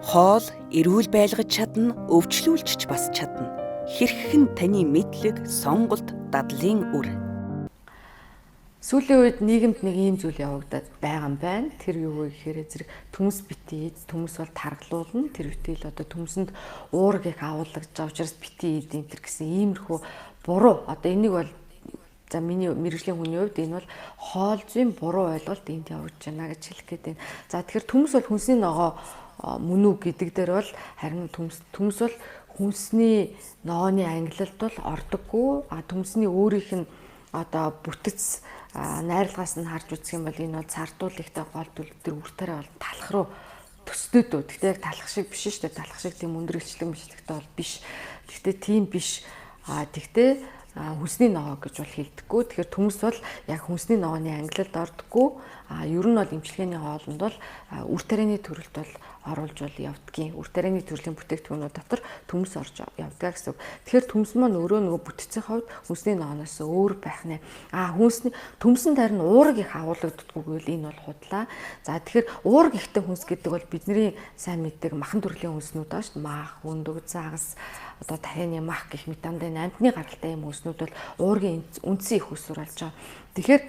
Хоол эрүүл байлгаж чадна, өвчлүүлж бас чадна. Хэрхэн таны мэдлэг, сонголт, дадлын үр. Сүүлийн үед нийгэмд нэг ийм зүйл явагдаад байгаа юм байна. Тэр юу вэ гэхээр зэрэг төмс бити ийд, төмс бол таргалуулна. Тэр битэл одоо төмсөнд уураг их агуулгаж байгаа учраас бити ийд энэ төр гэсэн иймэрхүү буруу. Одоо энийг бол за миний мэрэгжлийн хүний хувьд энэ бол хоол зүйн буруу ойлголт энд явагдаж байна гэж хэлэх гээд байна. За тэгэхээр төмс бол хүнсний ногоо мөн үү гэдэг дээр бол харин төмс бол хүнсний ногооны ангилалд бол ордоггүй. Төмсний өөрийнх нь одоо бүтэц найрлагаас нь харж үзэх юм бол энэ бол цардуулыхтай гол төлөвтөр үртээрээ бол талах руу төсдөөд. Гэхдээ яг талах шиг биш шүү дээ. Талах шиг тийм өндөр илчлэг бол биш. Гэхдээ тийм биш. Тэгтээ хүнсний ногоо гэж бол хэлдэггүй. Тэгэхээр төмс бол яг хүнсний ногооны ангилалд ордоггүй. Ер нь бол эмчилгээний хоолнд бол үр тарианы төрөлд бол оруулж бол явдгийн. Үр тарианы төрлийн бүтээгдэхүүнүүд дотор төмс орж явдаг гэсэн үг. Тэгэхээр төмс маань өөрөө нөгөө бүтэцийн хувьд хүнсний ногооноос өөр байх нэ. Төмсөн тарин уураг их агуулгаддаггүй гэвэл энэ бол худлаа. За тэгэхээр уураг ихтэй хүнс гэдэг бол бидний сайн мэддэг махан төрлийн хүнснүүд байна шүү дээ. Мах, өндөг, загас, одоо тахины мах гэх мэт амдын амтны гаралтай юм хүнснүүд бол уургийн үндсэн их хүнсүр болж байгаа. Тэгэхээр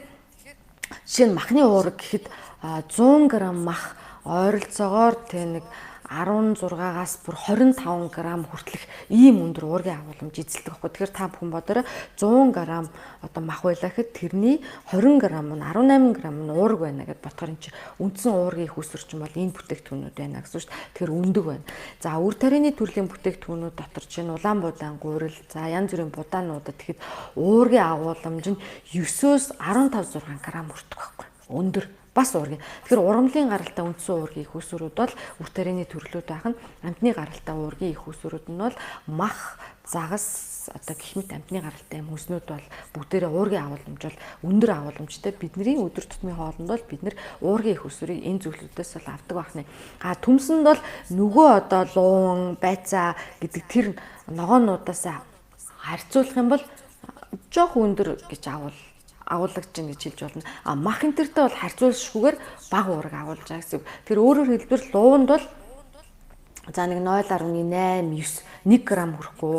жишээ нь махны уураг гэхэд 100 г мах ойролцоогоор тэг нэг 16-аас бүр 25 г хүртэлх ийм өндөр уургийн агуулмж эзэлдэг байхгүй. Тэгэхээр та бүхэн бодорой 100 г одоо мах байлаа гэхэд тэрний 20 г нь 18 г нь уураг байна гэдээ бодохоор энэ чинь үндсэн уургийн их үсвэрчин бол энэ бүтээгдэхүүнүүд байна гэсэн шүү дээ. Тэгэхээр өндөг байна. За үр тарианы төрлийн бүтээгдэхүүнүүд дотор чинь улаан будаан, гурил, за янз бүрийн будаануудад тэгэхэд уургийн агуулмж нь 9-өөс 15-6 г хүртдэг байхгүй. Өндөр бас уургийн. Тэгэхээр урамлын гаралтай үндсэн уургийн их үсвэрүүд бол үр тарианы төрлүүд байх нь амтны гаралтай уургийн их үсвэрүүд нь бол мах, загас одоо гэх мэт амтны гаралтай юм хүнснүүд бол бүгдээрээ уургийн агуулмж бол өндөр агуулмжтай. Бидний өдөр тутмын хоолнд бол бид нэр уургийн их үсвэрийг энэ зүйлүүдээс бол авдаг байна. Төмсөнд бол нөгөө одоо луун, байцаа гэдэг тэр ногоонуудаас харьцуулах юм бол жоох өндөр гэж агуулгаж чинь гэж хэлж болно. Мах энтертэй бол харьцуулшгүйгээр бага уураг агуулж байгаа гэсэн. Тэр өөрөөр хэлбэл луунд бол за нэг 0.8, 9, 1 г хүрэхгүй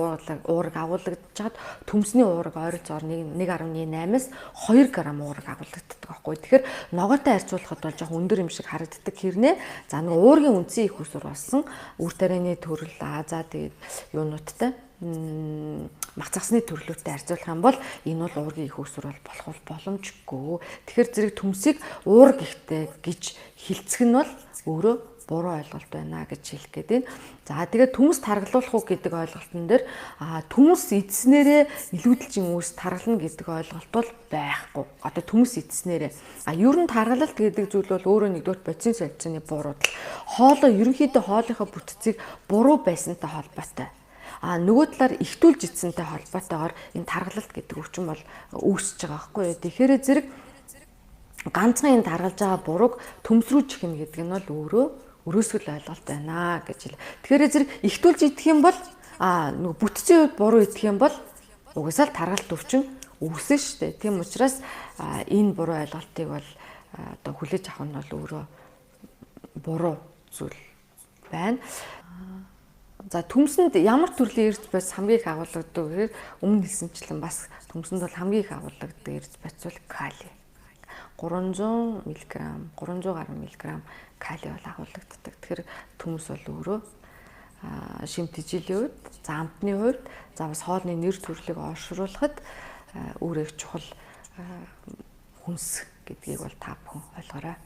уураг агуулгаж чад төмсний уураг ойролцоогоор 1.8-аас 2 г уураг агуулгаддаг байхгүй. Тэгэхээр ногоотой харьцуулахад бол жоох өндөр юм шиг харагддаг хэрнээ. За нэг уургийн үндсэн их үсвэр болсон үр тарианы төрөл за тэгээд юунуудтай мах загсны төрлөөтэй харьцуулах юм бол энэ бол уургийн их үсвэр бол боломжгүй. Тэгэхээр зэрэг төмсийг уураг ихтэй гэж хэлцэх нь бол өөрөө буруу ойлголт байна гэж хэлэх гээд байна. За тэгээд төмс таргалуулах уу гэдэг ойлголтын дээр төмс эдснээрээ илүүдэлжин үүс таргална гэдэг ойлголт бол байхгүй. Одоо төмс эдснээрээ ер нь таргалалт гэдэг зүйл бол өөрөө нэгдүгээр бодисын солилцооны буруудал. Хоолоо ерөнхийдөө хоолынхаа бүтцийг буруу байсантай холбоотой. Нөгөө талаар ихтүүлж ицсэнтэй холбоотойгоор энэ таргалалт гэдэг өвчин бол үүсэж байгаа байхгүй юу. Тэгэхээр зэрэг ганцхан энэ таргалж байгаа бурууг төмсрүүж ихнэ гэдэг нь бол өөрөө өрөөсгөл ойлголт байна гэж хэл. Тэгэхээр зэрэг ихтүүлж идэх юм бол нөгөө бүтцийн үед буруу идэх юм бол угсаал таргалт өвчин үүснэ шүү дээ. Тийм учраас энэ буруу ойлголтыг бол одоо хүлээж авах нь бол өөрөө буруу зүйл байна. За төмсөнд ямар төрлийн эрдэс байц хамгийн их агуулгадаг гэхээр өмнө хэлсэнчлэн бас төмсөнд бол хамгийн их агуулгадаг эрдэс байц бол кали. 300 мг, 300 гаруй мг кали бол агуулгаддаг. Тэгэхээр төмс бол өөрөө шимт ижилийн үед, за амтны хувьд, за бас хоолны нэр төрлийг олшруулахад өөрөө чухал хүнс гэдгийг бол та бүхэн ойлгоорой.